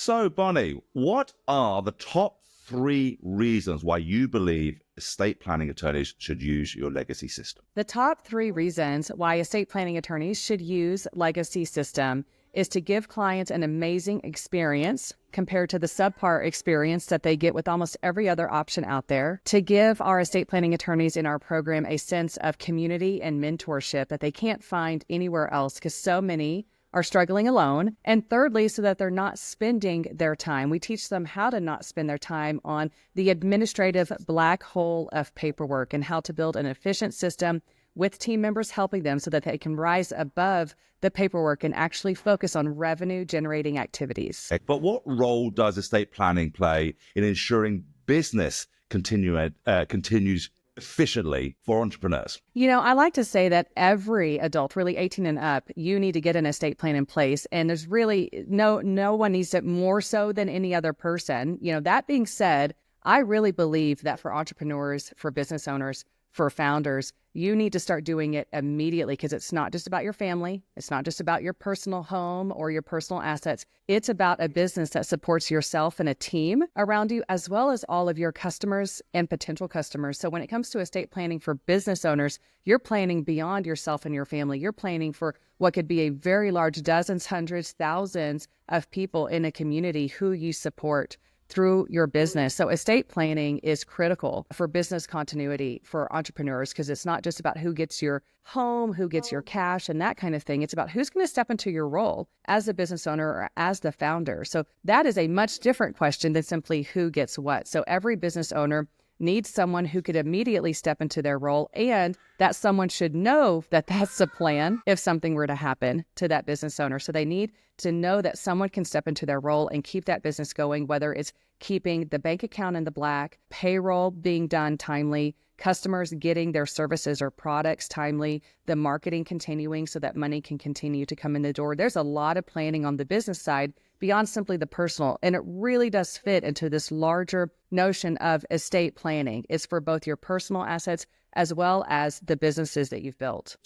So, Bonnie, what are the top 3 reasons why you believe estate planning attorneys should use your legacy system? The top 3 reasons why estate planning attorneys should use legacy system is to give clients an amazing experience compared to the subpar experience that they get with almost every other option out there, to give our estate planning attorneys in our program a sense of community and mentorship that they can't find anywhere else because so many are struggling alone. And thirdly, so that they're not spending their time. We teach them how to not spend their time on the administrative black hole of paperwork and how to build an efficient system with team members helping them so that they can rise above the paperwork and actually focus on revenue generating activities. But what role does estate planning play in ensuring business continues efficiently for entrepreneurs? I like to say that every adult, really 18 and up, you need to get an estate plan in place. And there's really no one needs it more so than any other person. That being said, I really believe that for entrepreneurs, for business owners, for founders, you need to start doing it immediately because it's not just about your family. It's not just about your personal home or your personal assets. It's about a business that supports yourself and a team around you, as well as all of your customers and potential customers. So when it comes to estate planning for business owners, you're planning beyond yourself and your family. You're planning for what could be a very large dozens, hundreds, thousands of people in a community who you support through your business. So estate planning is critical for business continuity for entrepreneurs because it's not just about who gets your home, who gets your cash and that kind of thing. It's about who's going to step into your role as a business owner or as the founder. So that is a much different question than simply who gets what. So every business owner needs someone who could immediately step into their role, and that someone should know that that's the plan if something were to happen to that business owner. So they need to know that someone can step into their role and keep that business going, whether it's keeping the bank account in the black, payroll being done timely, customers getting their services or products timely, the marketing continuing so that money can continue to come in the door. There's a lot of planning on the business side beyond simply the personal. And it really does fit into this larger notion of estate planning. It's for both your personal assets as well as the businesses that you've built.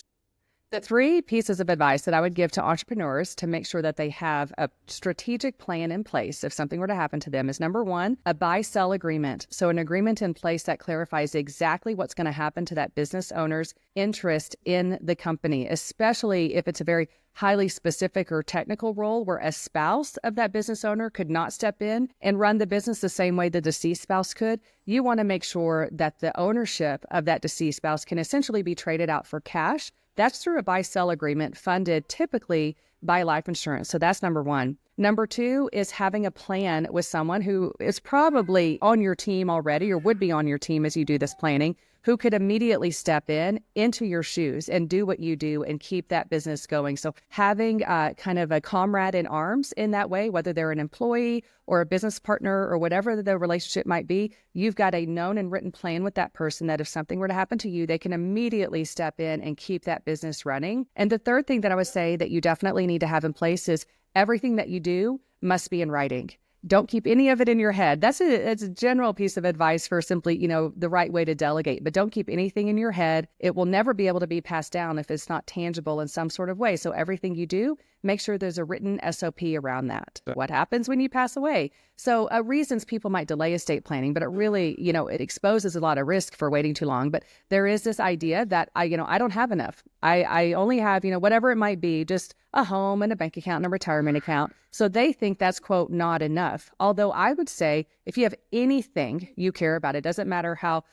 The 3 pieces of advice that I would give to entrepreneurs to make sure that they have a strategic plan in place if something were to happen to them is number 1, a buy-sell agreement. So an agreement in place that clarifies exactly what's going to happen to that business owner's interest in the company, especially if it's a very highly specific or technical role where a spouse of that business owner could not step in and run the business the same way the deceased spouse could. You want to make sure that the ownership of that deceased spouse can essentially be traded out for cash. That's through a buy-sell agreement funded typically by life insurance. So that's number 1. Number 2 is having a plan with someone who is probably on your team already or would be on your team as you do this planning, who could immediately step into your shoes and do what you do and keep that business going. So having kind of a comrade in arms in that way, whether they're an employee or a business partner or whatever the relationship might be, you've got a known and written plan with that person that if something were to happen to you, they can immediately step in and keep that business running. And the third thing that I would say that you definitely need to have in place is everything that you do must be in writing. Don't keep any of it in your head. It's a general piece of advice for simply, the right way to delegate, but don't keep anything in your head. It will never be able to be passed down if it's not tangible in some sort of way. So everything you do, make sure there's a written SOP around that. What happens when you pass away? So reasons people might delay estate planning, but it really, it exposes a lot of risk for waiting too long. But there is this idea that I don't have enough. I only have, whatever it might be, just a home and a bank account and a retirement account. So they think that's, quote, not enough. Although I would say if you have anything you care about, it doesn't matter how,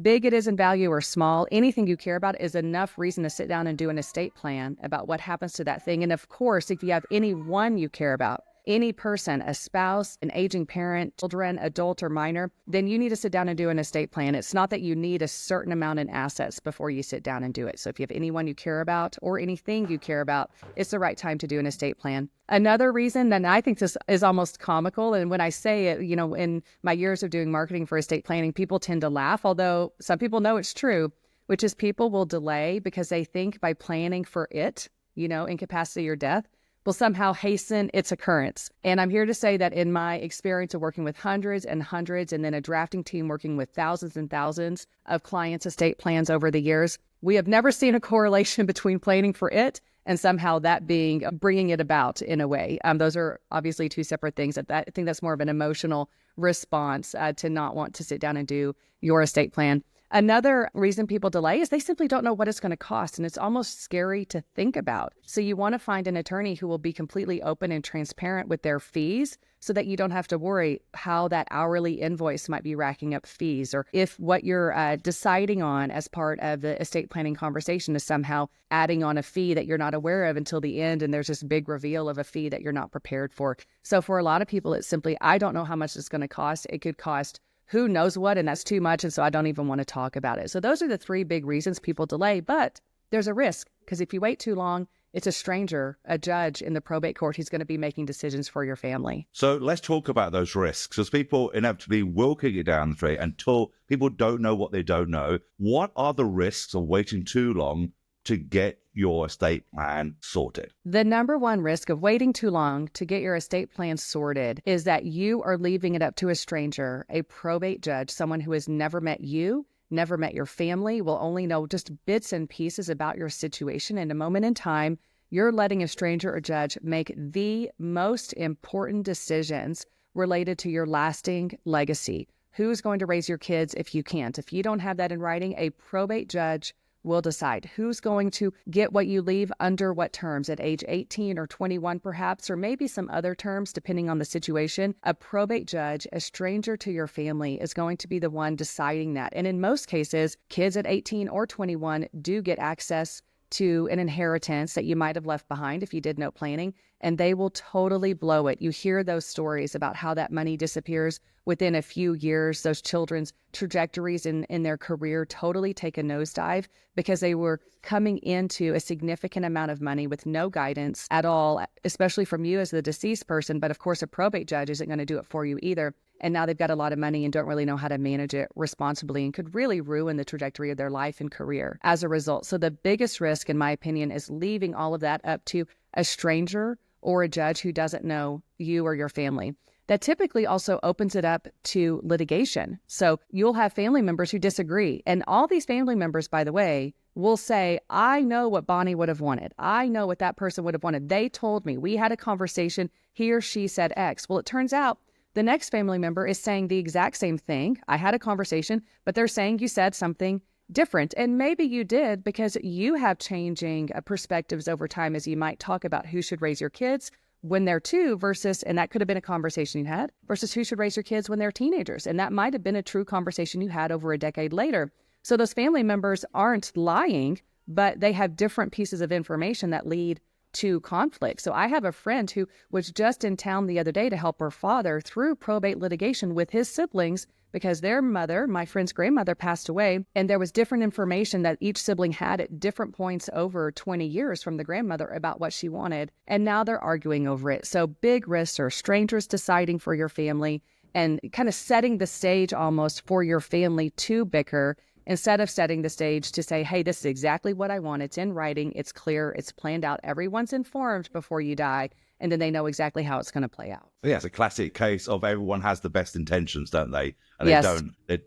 big it is in value or small, anything you care about is enough reason to sit down and do an estate plan about what happens to that thing. And of course, if you have anyone you care about, any person, a spouse, an aging parent, children, adult or minor, then you need to sit down and do an estate plan. It's not that you need a certain amount in assets before you sit down and do it. So if you have anyone you care about or anything you care about, it's the right time to do an estate plan. Another reason, and I think this is almost comical, and when I say it, in my years of doing marketing for estate planning, people tend to laugh, although some people know it's true, which is people will delay because they think by planning for it, incapacity or death, will somehow hasten its occurrence. And I'm here to say that in my experience of working with hundreds and hundreds, and then a drafting team working with thousands and thousands of clients' estate plans over the years, we have never seen a correlation between planning for it and somehow that being bringing it about in a way. Those are obviously two separate things. I think that's more of an emotional response to not want to sit down and do your estate plan. Another reason people delay is they simply don't know what it's going to cost, and it's almost scary to think about. So you want to find an attorney who will be completely open and transparent with their fees so that you don't have to worry how that hourly invoice might be racking up fees, or if what you're deciding on as part of the estate planning conversation is somehow adding on a fee that you're not aware of until the end, and there's this big reveal of a fee that you're not prepared for. So for a lot of people, it's simply, I don't know how much it's going to cost. It could cost who knows what, and that's too much, and so I don't even want to talk about it. So those are the three big reasons people delay, but there's a risk, because if you wait too long, it's a stranger, a judge in the probate court who's going to be making decisions for your family. So let's talk about those risks, because people inevitably will kick it down the street until people don't know what they don't know. What are the risks of waiting too long to get your estate plan sorted? The number one risk of waiting too long to get your estate plan sorted is that you are leaving it up to a stranger, a probate judge, someone who has never met you, never met your family, will only know just bits and pieces about your situation. In a moment in time, you're letting a stranger or judge make the most important decisions related to your lasting legacy. Who's going to raise your kids if you can't? If you don't have that in writing, a probate judge will decide who's going to get what you leave under what terms at age 18 or 21 perhaps, or maybe some other terms depending on the situation. A probate judge, a stranger to your family, is going to be the one deciding that. And in most cases, kids at 18 or 21 do get access to an inheritance that you might have left behind if you did no planning, and they will totally blow it. You hear those stories about how that money disappears within a few years. Those children's trajectories in their career totally take a nosedive because they were coming into a significant amount of money with no guidance at all, especially from you as the deceased person. But of course, a probate judge isn't going to do it for you either. And now they've got a lot of money and don't really know how to manage it responsibly, and could really ruin the trajectory of their life and career as a result. So the biggest risk, in my opinion, is leaving all of that up to a stranger or a judge who doesn't know you or your family. That typically also opens it up to litigation. So you'll have family members who disagree. And all these family members, by the way, will say, I know what Bonnie would have wanted. I know what that person would have wanted. They told me. We had a conversation. He or she said X. Well, it turns out the next family member is saying the exact same thing. I had a conversation, but they're saying you said something different. And maybe you did because you have changing perspectives over time as you might talk about who should raise your kids when they're two versus, and that could have been a conversation you had, versus who should raise your kids when they're teenagers. And that might have been a true conversation you had over a decade later. So those family members aren't lying, but they have different pieces of information that lead to conflict. So I have a friend who was just in town the other day to help her father through probate litigation with his siblings because their mother, my friend's grandmother, passed away, and there was different information that each sibling had at different points over 20 years from the grandmother about what she wanted, and now they're arguing over it. So big risks are strangers deciding for your family and kind of setting the stage almost for your family to bicker, instead of setting the stage to say, hey, this is exactly what I want. It's in writing. It's clear. It's planned out. Everyone's informed before you die. And then they know exactly how it's going to play out. Yeah, it's a classic case of everyone has the best intentions, don't they? And Yes. it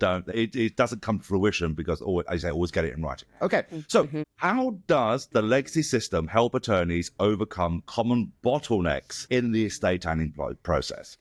doesn't come to fruition because, as I say, always get it in writing. Okay, so how does the legacy system help attorneys overcome common bottlenecks in the estate planning process?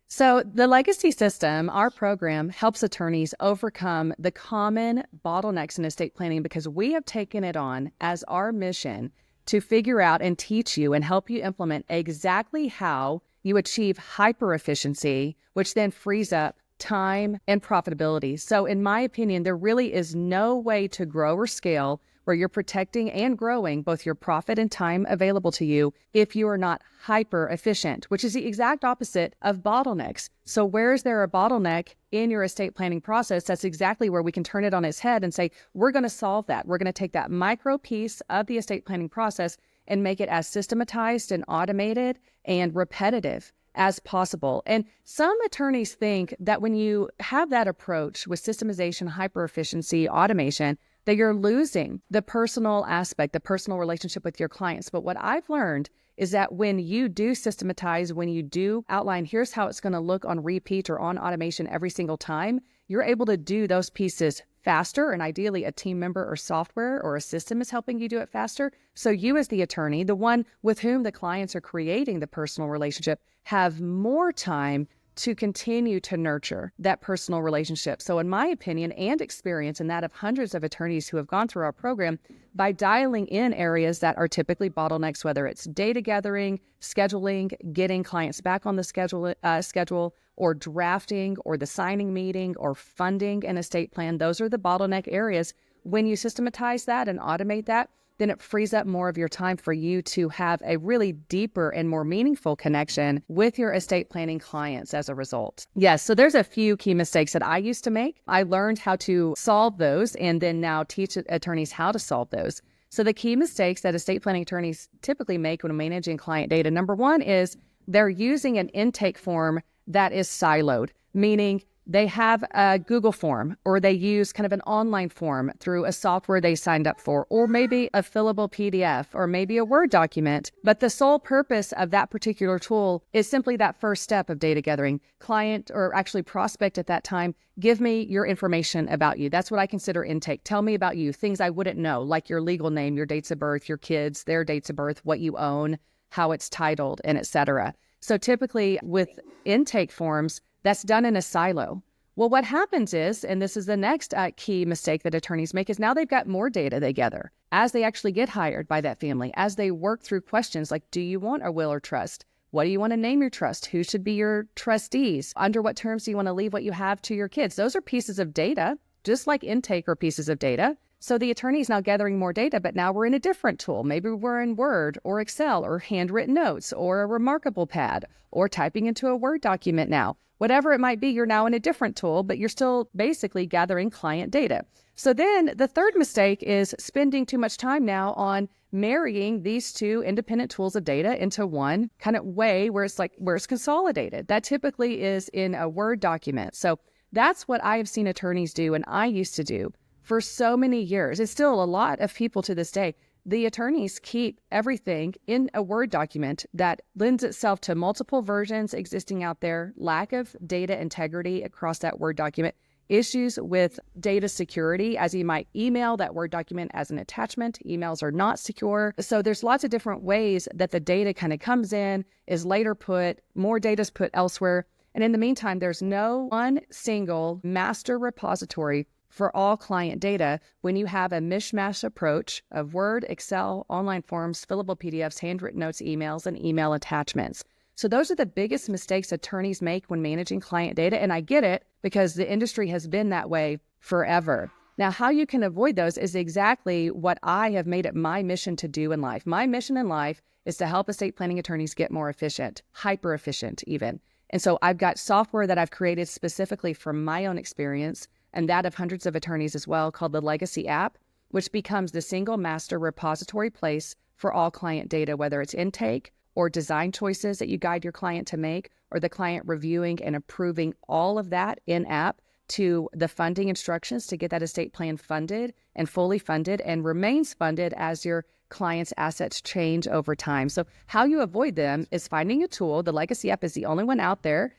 So the legacy system, our program, helps attorneys overcome the common bottlenecks in estate planning because we have taken it on as our mission to figure out and teach you and help you implement exactly how you achieve hyper efficiency, which then frees up time and profitability. So in my opinion, there really is no way to grow or scale where you're protecting and growing both your profit and time available to you if you are not hyper efficient, which is the exact opposite of bottlenecks. So where is there a bottleneck in your estate planning process? That's exactly where we can turn it on its head and say, we're going to solve that. We're going to take that micro piece of the estate planning process and make it as systematized and automated and repetitive as possible. And some attorneys think that when you have that approach with systemization, hyper efficiency, automation, that you're losing the personal aspect, the personal relationship with your clients. But what I've learned is that when you do systematize, when you do outline, here's how it's going to look on repeat or on automation every single time, you're able to do those pieces faster, and ideally a team member or software or a system is helping you do it faster. So you as the attorney, the one with whom the clients are creating the personal relationship, have more time to continue to nurture that personal relationship. So in my opinion and experience, and that of hundreds of attorneys who have gone through our program, by dialing in areas that are typically bottlenecks, whether it's data gathering, scheduling, getting clients back on the schedule, or drafting, or the signing meeting, or funding an estate plan, those are the bottleneck areas. When you systematize that and automate that, then it frees up more of your time for you to have a really deeper and more meaningful connection with your estate planning clients as a result. Yes, so there's a few key mistakes that I used to make. I learned how to solve those and then now teach attorneys how to solve those. So the key mistakes that estate planning attorneys typically make when managing client data, number one is they're using an intake form that is siloed, meaning they have a Google form, or they use kind of an online form through a software they signed up for, or maybe a fillable PDF, or maybe a Word document. But the sole purpose of that particular tool is simply that first step of data gathering. Client, or actually prospect at that time, give me your information about you. That's what I consider intake. Tell me about you, things I wouldn't know, like your legal name, your dates of birth, your kids, their dates of birth, what you own, how it's titled, and etc. So typically with intake forms, that's done in a silo. Well, what happens is, and this is the next key mistake that attorneys make, is now they've got more data they gather as they actually get hired by that family, as they work through questions like, do you want a will or trust? What do you want to name your trust? Who should be your trustees? Under what terms do you want to leave what you have to your kids? Those are pieces of data, just like intake are pieces of data. So the attorney is now gathering more data, but now we're in a different tool. Maybe we're in Word or Excel or handwritten notes or a Remarkable Pad or typing into a Word document now. Whatever it might be, you're now in a different tool, but you're still basically gathering client data. So then the third mistake is spending too much time now on marrying these two independent tools of data into one kind of way where it's consolidated. That typically is in a Word document. So that's what I have seen attorneys do, and I used to do for so many years. It's still a lot of people to this day. The attorneys keep everything in a Word document that lends itself to multiple versions existing out there, lack of data integrity across that Word document, issues with data security, as you might email that Word document as an attachment. Emails are not secure. So there's lots of different ways that the data kind of comes in, is later put, more data is put elsewhere. And in the meantime, there's no one single master repository for all client data when you have a mishmash approach of Word, Excel, online forms, fillable PDFs, handwritten notes, emails, and email attachments. So those are the biggest mistakes attorneys make when managing client data. And I get it because the industry has been that way forever. Now, how you can avoid those is exactly what I have made it my mission to do in life. My mission in life is to help estate planning attorneys get more efficient, hyper efficient even. And so I've got software that I've created specifically from my own experience and that of hundreds of attorneys as well, called the Legacy app, which becomes the single master repository place for all client data, whether it's intake or design choices that you guide your client to make, or the client reviewing and approving all of that in-app, to the funding instructions to get that estate plan funded and fully funded and remains funded as your client's assets change over time. So how you avoid them is finding a tool. The Legacy app is the only one out there.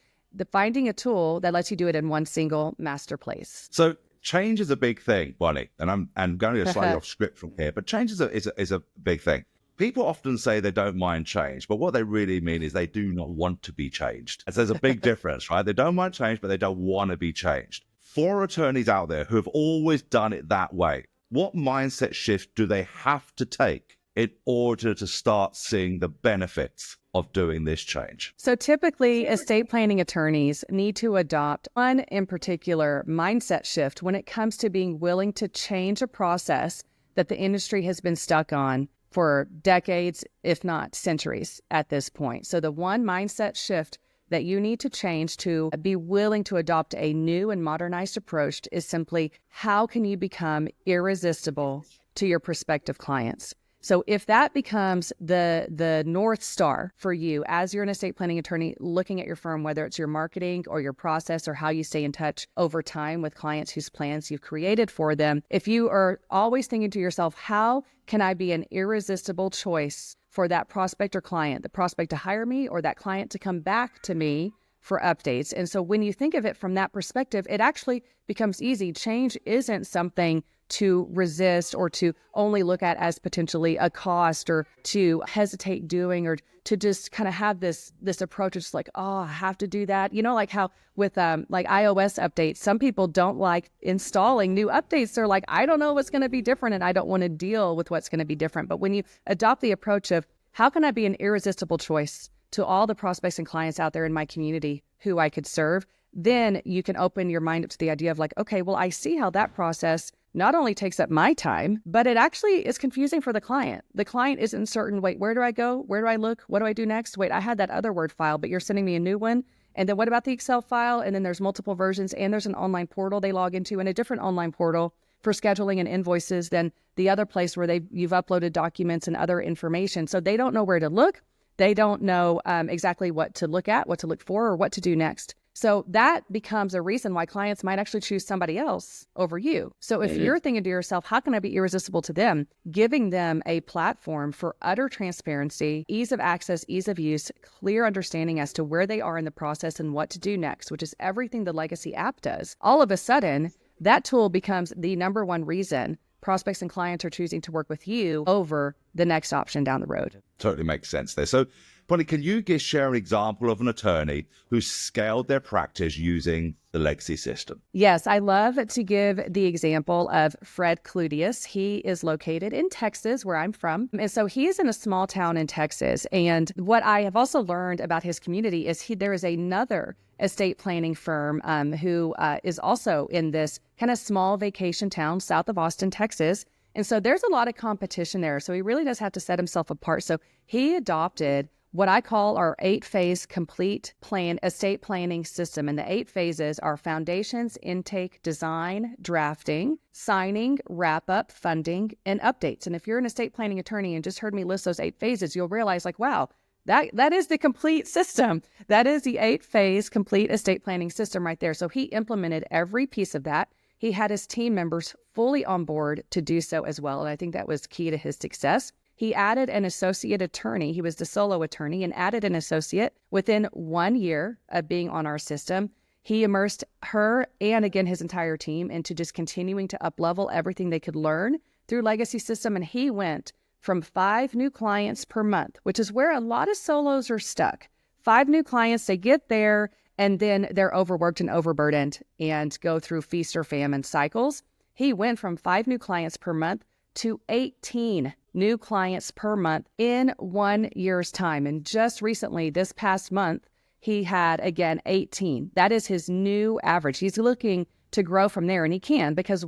Finding a tool that lets you do it in one single master place. So change is a big thing, Bonnie, and I'm going to slightly off script from here, but change is a big thing. People often say they don't mind change, but what they really mean is they do not want to be changed. And so there's a big difference, right? They don't mind change, but they don't want to be changed. For attorneys out there who have always done it that way, what mindset shift do they have to take in order to start seeing the benefits of doing this change? So typically, estate planning attorneys need to adopt one in particular mindset shift when it comes to being willing to change a process that the industry has been stuck on for decades, if not centuries at this point. So the one mindset shift that you need to change to be willing to adopt a new and modernized approach is simply, how can you become irresistible to your prospective clients? So if that becomes the North Star for you as you're an estate planning attorney looking at your firm, whether it's your marketing or your process or how you stay in touch over time with clients whose plans you've created for them, if you are always thinking to yourself, how can I be an irresistible choice for that prospect or client, the prospect to hire me or that client to come back to me for updates. And so when you think of it from that perspective, it actually becomes easy. Change isn't something to resist or to only look at as potentially a cost or to hesitate doing or to just kind of have this approach. It's like, oh, I have to do that. You know, like how with like iOS updates, some people don't like installing new updates. They're like, I don't know what's going to be different and I don't want to deal with what's going to be different. But when you adopt the approach of how can I be an irresistible choice to all the prospects and clients out there in my community who I could serve, then you can open your mind up to the idea of like, okay, well, I see how that process not only takes up my time, but it actually is confusing for the client. The client isn't certain, wait, where do I go? Where do I look? What do I do next? Wait, I had that other Word file, but you're sending me a new one. And then what about the Excel file? And then there's multiple versions and there's an online portal they log into and a different online portal for scheduling and invoices than the other place where you've uploaded documents and other information. So they don't know where to look. They don't know exactly what to look at, what to look for, or what to do next. So that becomes a reason why clients might actually choose somebody else over you. So if you're thinking to yourself, how can I be irresistible to them? Giving them a platform for utter transparency, ease of access, ease of use, clear understanding as to where they are in the process and what to do next, which is everything the Legacy app does. All of a sudden, that tool becomes the number one reason prospects and clients are choosing to work with you over the next option down the road. Totally makes sense there. So, Bonnie, can you share an example of an attorney who scaled their practice using the Legacy system? Yes, I love to give the example of Fred Cludius. He is located in Texas, where I'm from. And so he is in a small town in Texas. And what I have also learned about his community is there is another estate planning firm who is also in this kind of small vacation town south of Austin, Texas. And so there's a lot of competition there. So he really does have to set himself apart. So he adopted what I call our 8-phase complete plan estate planning system. And the 8 phases are foundations, intake, design, drafting, signing, wrap up, funding, and updates. And if you're an estate planning attorney and just heard me list those 8 phases, you'll realize like, wow, that is the complete system. That is the 8-phase complete estate planning system right there. So he implemented every piece of that. He had his team members fully on board to do so as well. And I think that was key to his success. He added an associate attorney. He was the solo attorney and added an associate within 1 year of being on our system. He immersed her and again, his entire team into just continuing to up-level everything they could learn through Legacy system. And he went from 5 new clients per month, which is where a lot of solos are stuck. 5 new clients, they get there and then they're overworked and overburdened and go through feast or famine cycles. He went from 5 new clients per month to 18 new clients per month in 1 year's time. And just recently, this past month, he had, again, 18. That is his new average. He's looking to grow from there, and he can, because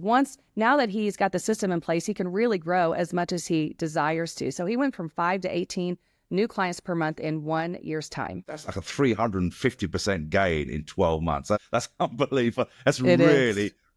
now that he's got the system in place, he can really grow as much as he desires to. So he went from 5 to 18 new clients per month in 1 year's time. That's like a 350% gain in 12 months. That's unbelievable. That's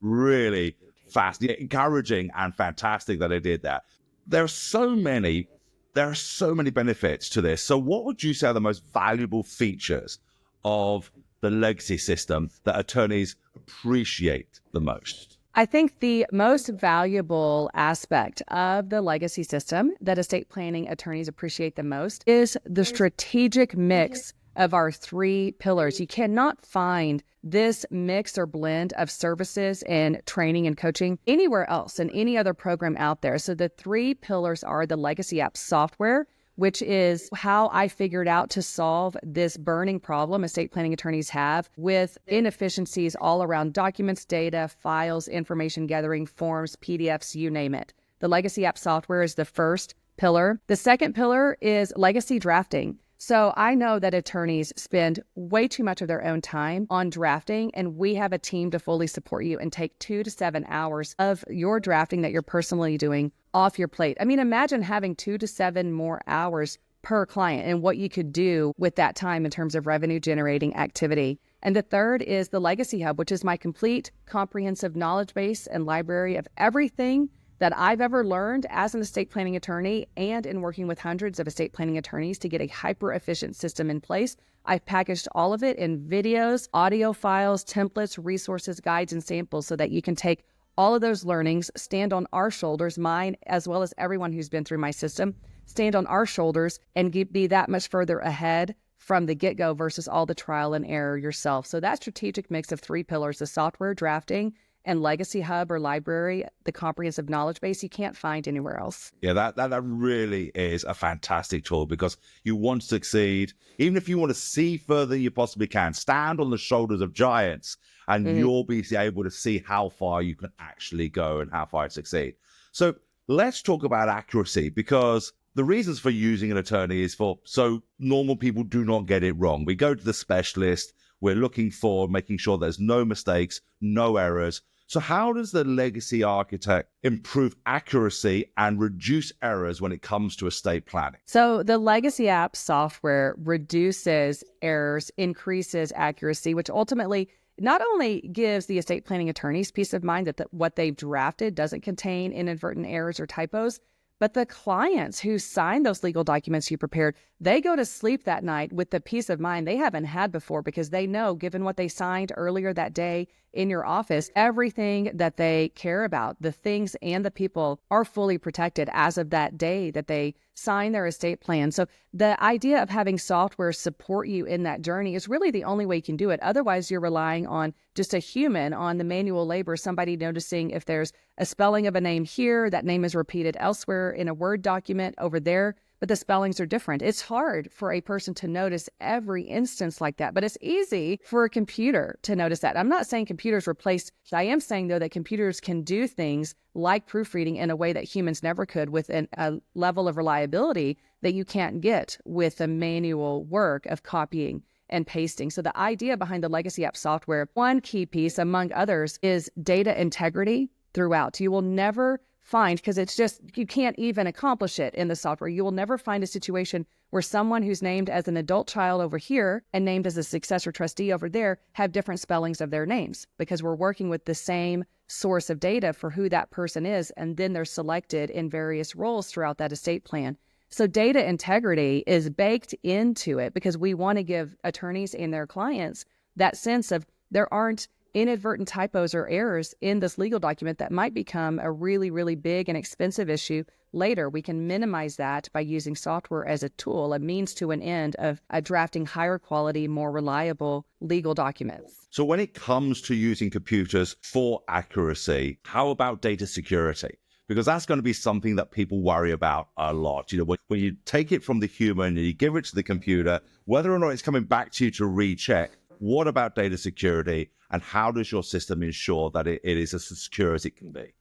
really fast, encouraging and fantastic that they did that. There are so many benefits to this. So what would you say are the most valuable features of the Legacy system that attorneys appreciate the most? I think the most valuable aspect of the Legacy system that estate planning attorneys appreciate the most is the strategic mix of our 3 pillars. You cannot find this mix or blend of services and training and coaching anywhere else in any other program out there. So the 3 pillars are the Legacy app software, which is how I figured out to solve this burning problem estate planning attorneys have with inefficiencies all around documents, data, files, information gathering, forms, PDFs, you name it. The Legacy app software is the first pillar. The second pillar is Legacy drafting. So I know that attorneys spend way too much of their own time on drafting, and we have a team to fully support you and take 2 to 7 hours of your drafting that you're personally doing off your plate. I mean, imagine having 2 to 7 more hours per client and what you could do with that time in terms of revenue generating activity. And the third is the Legacy Hub, which is my complete comprehensive knowledge base and library of everything that I've ever learned as an estate planning attorney and in working with hundreds of estate planning attorneys to get a hyper-efficient system in place. I've packaged all of it in videos, audio files, templates, resources, guides, and samples so that you can take all of those learnings, stand on our shoulders, mine as well as everyone who's been through my system, stand on our shoulders and be that much further ahead from the get-go versus all the trial and error yourself. So that strategic mix of three pillars, the software, drafting, and legacy hub or library, the comprehensive knowledge base, you can't find anywhere else. Yeah, that really is a fantastic tool, because you want to succeed. Even if you want to see further than you possibly can, stand on the shoulders of giants, and you'll be able to see how far you can actually go and how far to succeed. So let's talk about accuracy, because the reasons for using an attorney is so normal people do not get it wrong. We go to the specialist, we're looking for making sure there's no mistakes, no errors. So how does the legacy architect improve accuracy and reduce errors when it comes to estate planning? So the legacy app software reduces errors, increases accuracy, which ultimately not only gives the estate planning attorneys peace of mind that what they've drafted doesn't contain inadvertent errors or typos, but the clients who sign those legal documents you prepared, they go to sleep that night with the peace of mind they haven't had before, because they know, given what they signed earlier that day in your office, everything that they care about, the things and the people, are fully protected as of that day that they sign their estate plan. So the idea of having software support you in that journey is really the only way you can do it. Otherwise, you're relying on just a human, on the manual labor, somebody noticing if there's a spelling of a name here, that name is repeated elsewhere in a Word document over there, but the spellings are different. It's hard for a person to notice every instance like that, but it's easy for a computer to notice that. I'm not saying computers replace, I am saying, though, that computers can do things like proofreading in a way that humans never could, with a level of reliability that you can't get with the manual work of copying and pasting. So the idea behind the legacy app software, one key piece among others, is data integrity throughout. You will never find, because it's just, you can't even accomplish it in the software. You will never find a situation where someone who's named as an adult child over here and named as a successor trustee over there have different spellings of their names, because we're working with the same source of data for who that person is, and then they're selected in various roles throughout that estate plan. So data integrity is baked into it, because we want to give attorneys and their clients that sense of there aren't inadvertent typos or errors in this legal document that might become a really, really big and expensive issue later. We can minimize that by using software as a tool, a means to an end of drafting higher quality, more reliable legal documents. So when it comes to using computers for accuracy, how about data security? Because that's going to be something that people worry about a lot. You know, when you take it from the human and you give it to the computer, whether or not it's coming back to you to recheck, what about data security, and how does your system ensure that it is as secure as it can be?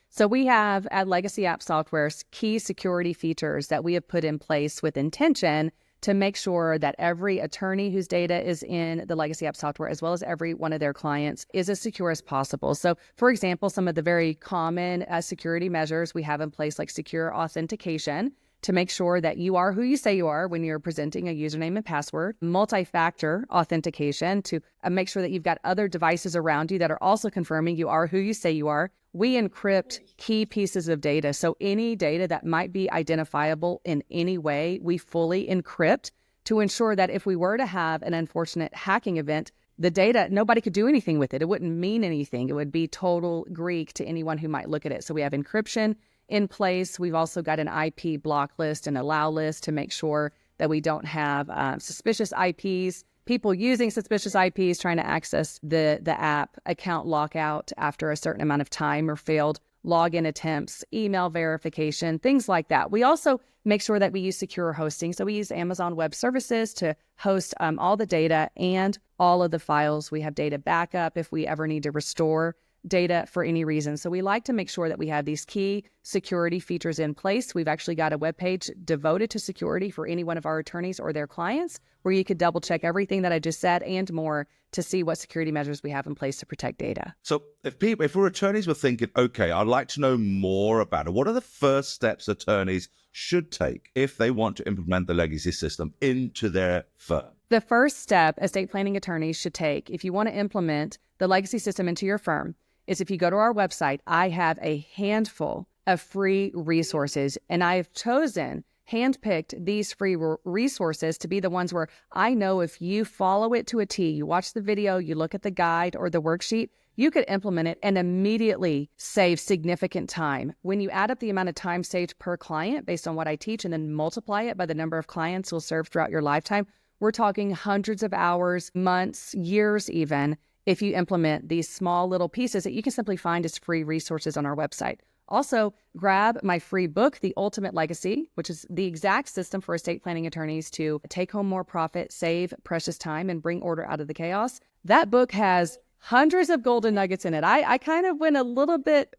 So we have at Legacy App Software's key security features that we have put in place with intention to make sure that every attorney whose data is in the Legacy App Software, as well as every one of their clients, is as secure as possible. So, for example, some of the very common security measures we have in place, like secure authentication, to make sure that you are who you say you are when you're presenting a username and password, multi-factor authentication to make sure that you've got other devices around you that are also confirming you are who you say you are. We encrypt key pieces of data. So any data that might be identifiable in any way, we fully encrypt to ensure that if we were to have an unfortunate hacking event, the data, nobody could do anything with it. It wouldn't mean anything. It would be total Greek to anyone who might look at it. So we have encryption in place. We've also got an IP block list and allow list to make sure that we don't have suspicious IPs, people using suspicious IPs trying to access the app, account lockout after a certain amount of time or failed login attempts, email verification, things like that. We also make sure that we use secure hosting. So we use Amazon Web Services to host all the data and all of the files. We have data backup if we ever need to restore data for any reason. So we like to make sure that we have these key security features in place. We've actually got a webpage devoted to security for any one of our attorneys or their clients, where you could double check everything that I just said and more to see what security measures we have in place to protect data. So if our attorneys were thinking, okay, I'd like to know more about it, what are the first steps attorneys should take if they want to implement the legacy system into their firm? The first step estate planning attorneys should take, if you want to implement the legacy system into your firm, is if you go to our website, I have a handful of free resources, and I've handpicked these free resources to be the ones where I know if you follow it to a T, you watch the video, you look at the guide or the worksheet, you could implement it and immediately save significant time. When you add up the amount of time saved per client based on what I teach and then multiply it by the number of clients you'll serve throughout your lifetime, We're talking hundreds of hours, months, years even, if you implement these small little pieces that you can simply find as free resources on our website. Also, grab my free book, The Ultimate Legacy, which is the exact system for estate planning attorneys to take home more profit, save precious time, and bring order out of the chaos. That book has hundreds of golden nuggets in it. I kind of went a little bit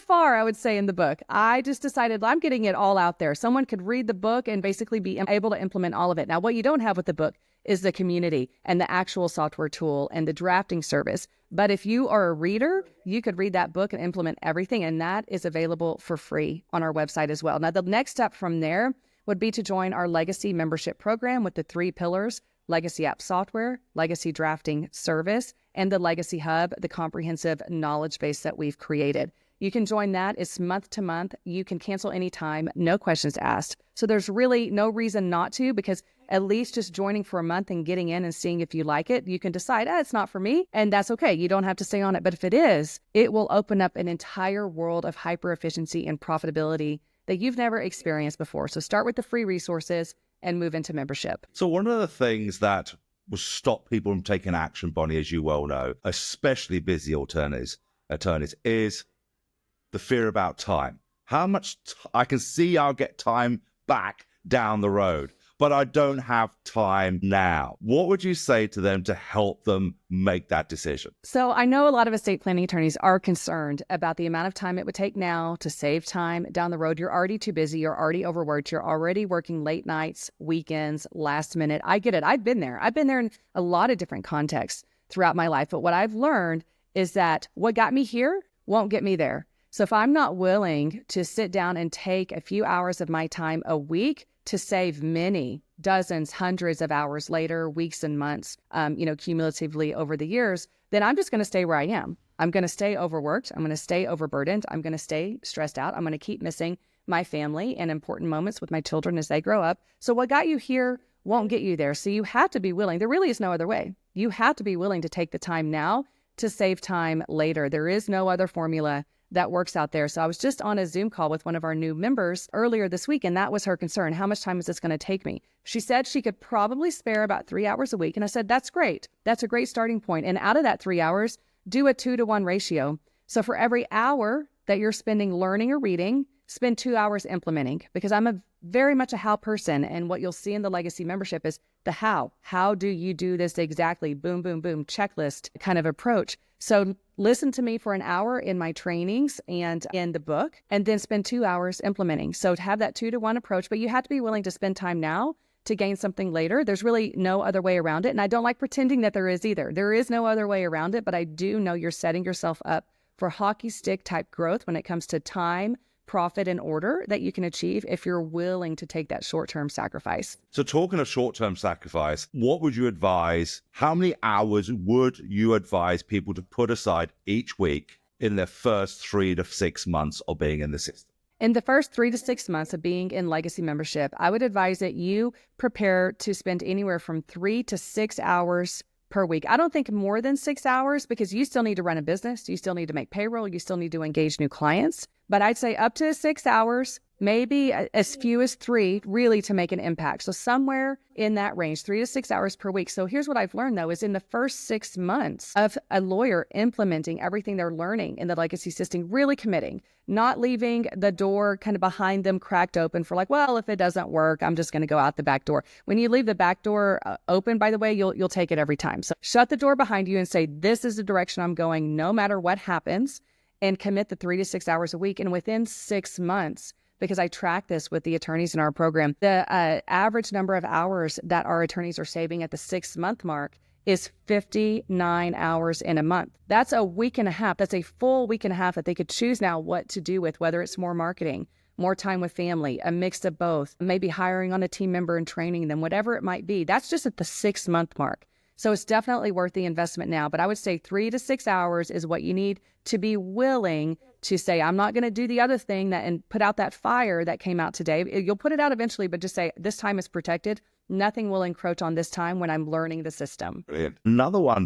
far, I would say, in the book. I just decided I'm getting it all out there. Someone could read the book and basically be able to implement all of it. Now, what you don't have with the book is the community and the actual software tool and the drafting service. But if you are a reader, you could read that book and implement everything, and that is available for free on our website as well. Now, the next step from there would be to join our legacy membership program with the 3 pillars: legacy app software, legacy drafting service, and the Legacy Hub, the comprehensive knowledge base that we've created. You can join that. It's month to month. You can cancel anytime, no questions asked. So there's really no reason not to, because at least just joining for a month and getting in and seeing if you like it, you can decide, it's not for me, and that's okay. You don't have to stay on it. But if it is, it will open up an entire world of hyper efficiency and profitability that you've never experienced before. So start with the free resources and move into membership. So one of the things that will stop people from taking action, Bonnie, as you well know, especially busy attorneys, is the fear about time. How much I can see I'll get time back down the road, but I don't have time now. What would you say to them to help them make that decision? So I know a lot of estate planning attorneys are concerned about the amount of time it would take now to save time down the road. You're already too busy. You're already overworked. You're already working late nights, weekends, last minute. I get it. I've been there. I've been there in a lot of different contexts throughout my life. But what I've learned is that what got me here won't get me there. So if I'm not willing to sit down and take a few hours of my time a week to save many dozens, hundreds of hours later, weeks and months, cumulatively over the years, then I'm just going to stay where I am. I'm going to stay overworked. I'm going to stay overburdened. I'm going to stay stressed out. I'm going to keep missing my family and important moments with my children as they grow up. So what got you here won't get you there. So you have to be willing. There really is no other way. You have to be willing to take the time now to save time later. There is no other formula that works out there. So I was just on a Zoom call with one of our new members earlier this week, and that was her concern. How much time is this going to take me? She said she could probably spare about 3 hours a week. And I said, that's great. That's a great starting point. And out of that 3 hours, do a 2-to-1 ratio. So for every hour that you're spending learning or reading, spend 2 hours implementing, because I'm very much a how person. And what you'll see in the legacy membership is the how. How do you do this exactly? Boom, boom, boom, checklist kind of approach. So listen to me for an hour in my trainings and in the book, and then spend 2 hours implementing. So to have that 2-to-1 approach, but you have to be willing to spend time now to gain something later. There's really no other way around it. And I don't like pretending that there is either. There is no other way around it, but I do know you're setting yourself up for hockey stick type growth when it comes to time, profit, and order that you can achieve if you're willing to take that short-term sacrifice. So talking of short-term sacrifice, what would you advise? How many hours would you advise people to put aside each week in their first 3 to 6 months of being in the system? In the first 3 to 6 months of being in legacy membership, I would advise that you prepare to spend anywhere from 3 to 6 hours per week. I don't think more than 6 hours, because you still need to run a business. You still need to make payroll. You still need to engage new clients. But I'd say up to 6 hours, maybe as few as 3, really, to make an impact. So somewhere in that range, 3 to 6 hours per week. So here's what I've learned, though, is in the first 6 months of a lawyer implementing everything they're learning in the legacy system, really committing, not leaving the door kind of behind them cracked open for like, well, if it doesn't work, I'm just going to go out the back door. When you leave the back door open, by the way, you'll take it every time. So shut the door behind you and say, this is the direction I'm going, no matter what happens, and commit the 3 to 6 hours a week. And within 6 months, because I track this with the attorneys in our program, the average number of hours that our attorneys are saving at the 6-month mark is 59 hours in a month. That's a week and a half. That's a full week and a half that they could choose now what to do with, whether it's more marketing, more time with family, a mix of both, maybe hiring on a team member and training them, whatever it might be. That's just at the 6-month mark. So it's definitely worth the investment now. But I would say 3 to 6 hours is what you need to be willing to say, I'm not going to do the other thing and put out that fire that came out today. You'll put it out eventually, but just say, this time is protected. Nothing will encroach on this time when I'm learning the system. Brilliant. Another one